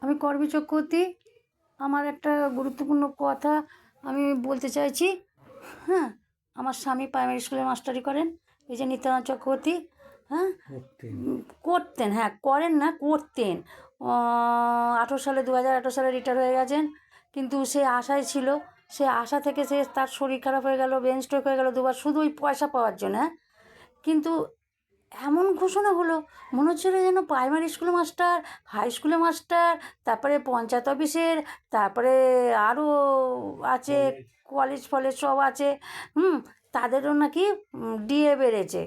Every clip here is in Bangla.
আমি কর্মী চক্রবর্তী। আমার একটা গুরুত্বপূর্ণ কথা আমি বলতে চাইছি। হ্যাঁ, আমার স্বামী প্রাইমারি স্কুলে মাস্টারি করেন, এই যে নিত্যানন্দ চক্রবর্তী। হ্যাঁ, করতেন, হ্যাঁ করেন না, করতেন। 18 সালে 2018 সালে রিটায়ার হয়ে গেছেন। কিন্তু সে আশায় ছিল, সে আশা থেকে সে তার শরীর খারাপ হয়ে গেল, ব্রেন স্ট্রোক হয়ে গেল দুবার, শুধু ওই পয়সা পাওয়ার জন্য। হ্যাঁ, কিন্তু এমন ঘোষণা হলো, মনে হচ্ছিল যেন প্রাইমারি স্কুল মাস্টার, হাই স্কুলের মাস্টার, তারপরে পঞ্চায়েত অফিসের, তারপরে আরও আছে কলেজ ফলেজ সব আছে, তাদেরও নাকি ডিএ বেড়েছে,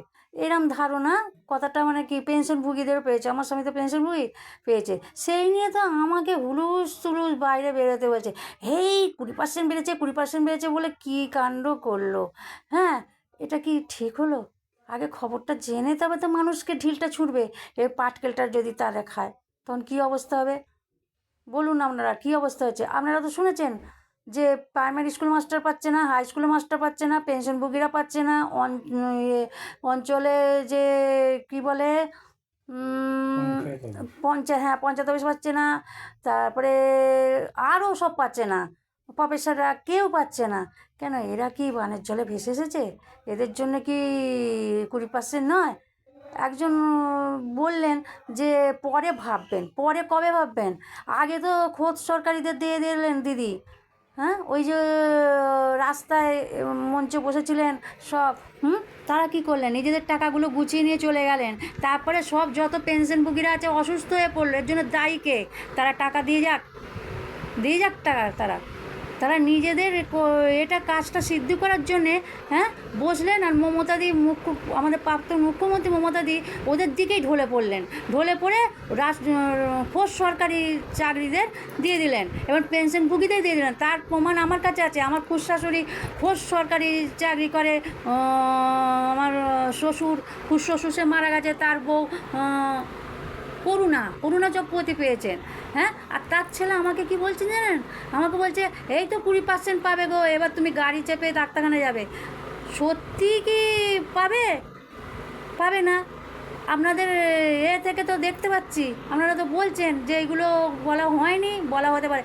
এরম ধারণা। কথাটা মানে কি, পেনশনভোগীদেরও পেয়েছে, আমার স্বামী তো পেনশনভোগী পেয়েছে, সেই নিয়ে তো আমাকে হুলুস তুলুস বাইরে বেরোতে বলছে। এই 20% বেড়েছে, 20% বেড়েছে বলে কী কাণ্ড করলো। হ্যাঁ, এটা কি ঠিক হলো? আগে খবরটা জেনে তবে তো মানুষকে ঢিলটা ছুঁড়বে। এই পাটকেলটা যদি তারা খায় তখন কী অবস্থা হবে বলুন। আপনারা কী অবস্থা হচ্ছে আপনারা তো শুনেছেন যে প্রাইমারি স্কুল মাস্টার পাচ্ছে না, হাই স্কুলে মাস্টার পাচ্ছে না, পেনশনভোগীরা পাচ্ছে না, অঞ্চলে যে কি বলে পঞ্চায়েত অফিস পাচ্ছে না, তারপরে আরও সব পাচ্ছে না, প্রফেসররা কেউ পাচ্ছে না। কেন, এরা কি বানের জলে ভেসে এসেছে? এদের জন্য কি 20% নয়? একজন বললেন যে পরে ভাববেন। পরে কবে ভাববেন? আগে তো খোদ সরকারিদের দিয়ে দিলেন দিদি। হ্যাঁ, ওই যে রাস্তায় মঞ্চে বসেছিলেন সব, তারা কি করলেন? নিজেদের টাকাগুলো গুছিয়ে নিয়ে চলে গেলেন। তারপরে সব যত পেনশনভোগীরা আছে অসুস্থ হয়ে পড়লো, এর জন্য দায়ী কে? তারা টাকা দিয়ে যাক, টাকা তারা তারা নিজেদের এটা কাজটা সিদ্ধ করার জন্যে হ্যাঁ বসলেন। আর মমতাদি আমাদের প্রাক্তন মুখ্যমন্ত্রী মমতাদি ওদের দিকেই ঢলে পড়লেন। ঢলে পড়ে ফোর্স সরকারি চাকরিদের দিয়ে দিলেন, এবার পেনশনভোগীদের দিয়ে দিলেন। তার প্রমাণ আমার কাছে আছে। আমার খুশশাশুড়ি ফোর্স সরকারি চাকরি করে, আমার খুশশ্বশুর সে মারা গেছে, তার বউ করুণা চক্রবর্তী পেয়েছেন। হ্যাঁ, আর তার ছেলে আমাকে কি বলছেন জানেন? আমাকে বলছে এই তো 20% পাবে গো, এবার তুমি গাড়ি চেপে ডাক্তারখানায় যাবে। সত্যি কি পাবে না? আপনাদের থেকে তো দেখতে পাচ্ছি, আপনারা তো বলছেন যে এইগুলো বলা হয়নি, বলা হতে পারে।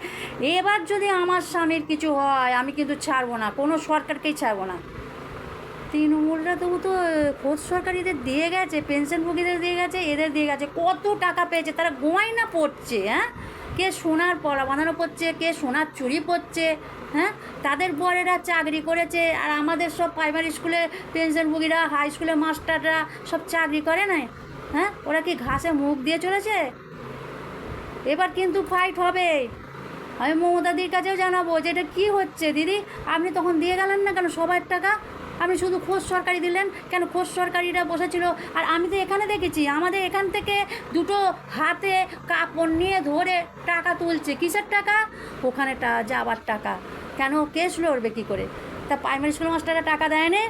এবার যদি আমার স্বামীর কিছু হয়, আমি কিন্তু ছাড়বো না, কোনো সরকারকেই ছাড়বো না। তৃণমূলরা তবু তো খোদ সরকারিদের দিয়ে গেছে, পেনশনভোগীদের দিয়ে গেছে, এদের দিয়ে গেছে। কত টাকা পেয়েছে তারা, গয়না পড়ছে। হ্যাঁ, কে সোনার পলা বাঁধানো পড়ছে, কে সোনার চুড়ি পড়ছে। হ্যাঁ, তাদের বরেরা চাকরি করেছে, আর আমাদের সব প্রাইমারি স্কুলে পেনশনভোগীরা, হাই স্কুলের মাস্টাররা সব চাকরি করে না। হ্যাঁ, ওরা কি ঘাসে মুখ দিয়ে চলেছে? এবার কিন্তু ফাইট হবে। আমি মমতাদির কাছেও জানাবো যে এটা কী হচ্ছে। দিদি, আপনি তখন দিয়ে গেলেন না কেন সবার টাকা? আপনি শুধু খোঁজ সরকারি দিলেন কেন? খোঁজ সরকারিরা বসেছিল, আর আমি তো এখানে দেখেছি আমাদের এখান থেকে দুটো হাতে কাপড় নিয়ে ধরে টাকা তুলছে। কিসের টাকা? ওখানে যাবার টাকা। কেন কেস লড়বে কী করে? তা প্রাইমারি স্কুল মাস্টাররা টাকা দেয়নি?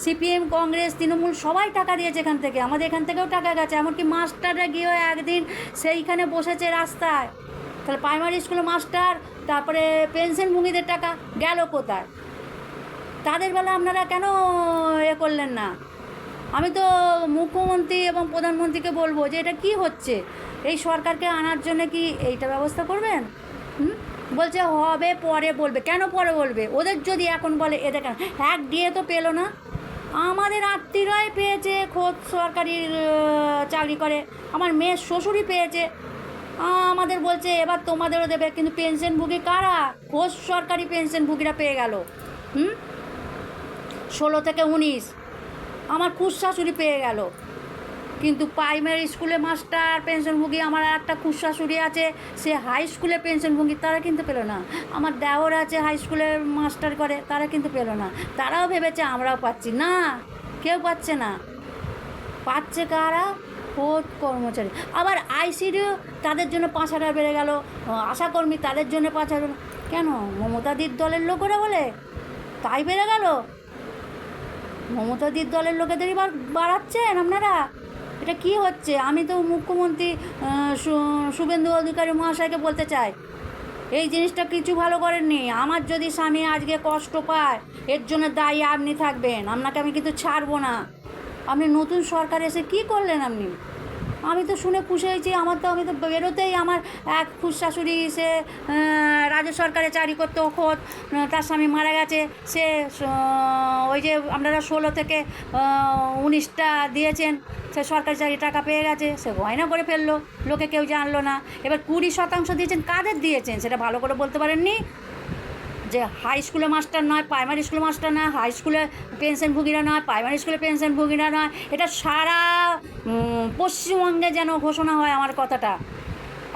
সিপিএম, কংগ্রেস, তৃণমূল সবাই টাকা দিয়েছে এখান থেকে, আমাদের এখান থেকেও টাকা গেছে। এমনকি মাস্টাররা গিয়ে একদিন সেইখানে বসেছে রাস্তায়। তাহলে প্রাইমারি স্কুলের মাস্টার, তারপরে পেনশনভোগীদের টাকা গেল কোথায়? তাদের বেলা আপনারা কেন করলেন না? আমি তো মুখ্যমন্ত্রী এবং প্রধানমন্ত্রীকে বলবো যে এটা কি হচ্ছে। এই সরকারকে আনার জন্য কি এইটা ব্যবস্থা করবেন? বলছে হবে, পরে বলবে। কেন পরে বলবে? ওদের যদি এখন বলে, এদের কেন এক দিয়ে তো পেলো না? আমাদের আত্মীয়রাই পেয়েছে, খোদ সরকারি চাকরি করে, আমার মেয়ের শ্বশুরই পেয়েছে। আমাদের বলছে এবার তোমাদেরও দেবে। কিন্তু পেনশনভোগী কারা? খোদ সরকারি পেনশনভোগীরা পেয়ে গেল 16 থেকে 19। আমার খুশশাশুড়ি পেয়ে গেল। কিন্তু প্রাইমারি স্কুলে মাস্টার পেনশনভোগী, আমার একটা খুশশাশুড়ি আছে সে হাই স্কুলে পেনশনভোগী, তারা কিন্তু পেলো না। আমার দেওর আছে হাই স্কুলে মাস্টার করে, তারা কিন্তু পেলো না। তারাও ভেবেছে আমরাও পাচ্ছি না, কেউ পাচ্ছে না। পাচ্ছে কারা? খোদ কর্মচারী। আবার আইসিডিও তাদের জন্য 5,000 বেড়ে গেল, আশাকর্মী তাদের জন্য 5,000। কেন? মমতাদির দলের লোকেরা বলে তাই বেড়ে গেল? মমতাদির দলের লোকেদেরই বাড়াচ্ছেন আপনারা? এটা কি হচ্ছে? আমি তো মুখ্যমন্ত্রী শুভেন্দু অধিকারী মহাশয়কে বলতে চাই, এই জিনিসটা কিছু ভালো করেননি। আমার যদি স্বামী আজকে কষ্ট পায়, এর জন্য দায়ী আপনি থাকবেন। আপনাকে আমি কিন্তু ছাড়বো না। আপনি নতুন সরকার এসে কি করলেন? আমি তো শুনে খুশি হয়েছি। আমি তো বেরোতেই আমার এক শাশুড়ি, সে রাজ্য সরকারে চাকরি করতো, খোদ তার স্বামী মারা গেছে। সে ওই যে আপনারা 16 থেকে 19টা দিয়েছেন, সে সরকারি চাকরি টাকা পেয়ে গেছে, সে গয়না করে ফেললো, লোকে কেউ জানলো না। এবার 20% দিয়েছেন, কাদের দিয়েছেন সেটা ভালো করে বলতে পারেননি। যে হাই স্কুলে মাস্টার নয়, প্রাইমারি স্কুলে মাস্টার নয়, হাই স্কুলে পেনশনভোগীরা নয়, প্রাইমারি স্কুলে পেনশনভোগীরা নয়, এটা সারা পশ্চিমবঙ্গে যেন ঘোষণা হয় আমার কথাটা।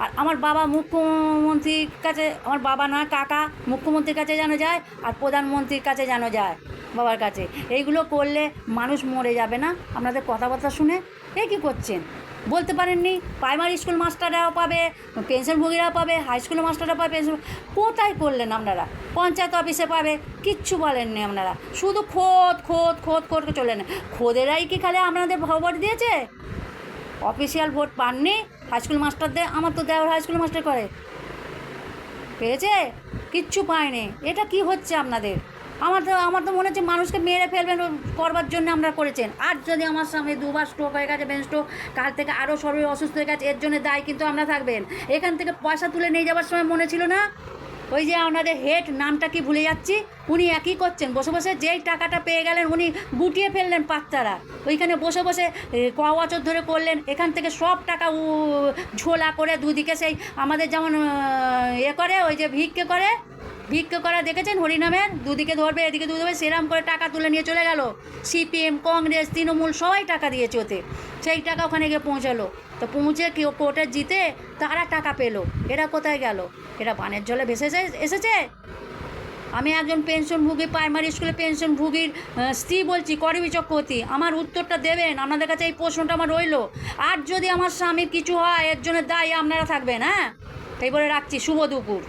আর আমার বাবা মুখ্যমন্ত্রীর কাছে, আমার বাবা নয় কাকা, মুখ্যমন্ত্রীর কাছে যেন যায়, আর প্রধানমন্ত্রীর কাছে যেন যায়, বাবার কাছে। এইগুলো করলে মানুষ মরে যাবে না আপনাদের কথাবার্তা শুনে? এ কী করছেন বলতে পারেননি? প্রাইমারি স্কুল মাস্টাররাও পাবে, পেনশনভোগীরাও পাবে, হাই স্কুলের মাস্টাররা পাবে, পেনশন কোথায় করলেন আপনারা? পঞ্চায়েত অফিসে পাবে, কিচ্ছু বলেননি আপনারা, শুধু খোদ খোদ খোদ করে চলেন। খোদেরাই কি খালি আপনাদের ভোট দিয়েছে? অফিসিয়াল ভোট পাননি হাই স্কুল মাস্টারদের? আমার তো দেওয়ার হাই স্কুল মাস্টার করে, পেয়েছে? কিচ্ছু পায়নি। এটা কি হচ্ছে আপনাদের? আমার তো মনে হচ্ছে মানুষকে মেরে ফেলবেন করবার জন্য আমরা করেছেন। আর যদি আমার সামনে 2বার স্ট্রোক হয়ে গেছে, ব্রেন স্ট্রোক, কাল থেকে আরও শরীর অসুস্থ হয়ে গেছে, এর জন্য দায়ী কিন্তু আমরা থাকবেন। এখান থেকে পয়সা তুলে নিয়ে যাওয়ার সময় মনে ছিল না? ওই যে আপনাদের হেড, নামটা কি ভুলে যাচ্ছি, উনি একই করছেন, বসে বসে যেই টাকাটা পেয়ে গেলেন উনি গুটিয়ে ফেললেন পাত্তারা, ওইখানে বসে বসে ক বছর ধরে করলেন। এখান থেকে সব টাকা ঝোলা করে দুদিকে সেই আমাদের যেমন করে, ওই যে ভিক্ষে করা দেখেছেন হরিনামের, দুদিকে ধরবে, এদিকে ধরবে, সেরাম করে টাকা তুলে নিয়ে চলে গেল। সিপিএম, কংগ্রেস, তৃণমূল সবাই টাকা দিয়েছে ওতে, সেই টাকা ওখানে গিয়ে পৌঁছালো। তো পৌঁছে কেউ কোর্টে জিতে তারা টাকা পেলো, এরা কোথায় গেল? এরা বানের জলে ভেসে এসেছে। আমি একজন পেনশনভোগী, প্রাইমারি স্কুলে পেনশনভোগীর স্ত্রী বলছি, করবী চক্রবর্তী, আমার উত্তরটা দেবেন। আপনাদের কাছে এই প্রশ্নটা আমার রইল। আর যদি আমার স্বামীর কিছু হয়, এর জন্য দায়ী আপনারা থাকবেন। হ্যাঁ, এই বলে রাখছি। শুভ দুপুর।